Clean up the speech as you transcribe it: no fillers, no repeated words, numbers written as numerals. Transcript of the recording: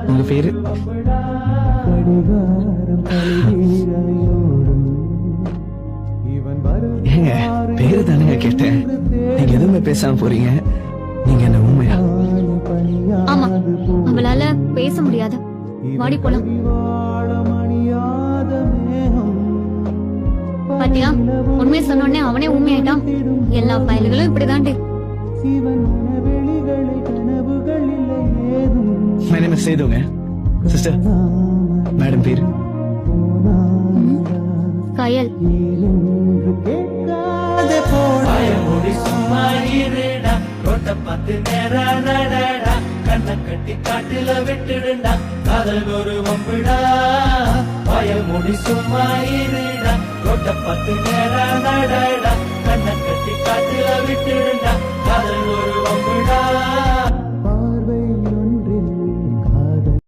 உங்க பேரு? ஏங்க பேரு தானேங்க கேட்டேன். நீங்க எதுவுமே பேசாம போறீங்க. நீங்க என்ன உண்மையா? ஆமா, அவளால பேச முடியாது. வாடி போலாம். பாத்தியா, உண்மையை சொன்னோடனே அவனே உண்மையாயிட்டான். எல்லா பயல்களும் இப்படிதான்டி. My name is சேதுங்க. சிஸ்டர், மேடம் பேரு? கயல். கண்ண கட்டி காட்டுல விட்டுடுண்டா காதல் ஒரு வம்புடா பயமுடி சும்மா இருடா ரொட்ட பத்து நேரம் நடடா கண்ண கட்டி காட்டுல விட்டுடுண்டா காதல் ஒரு வம்புடா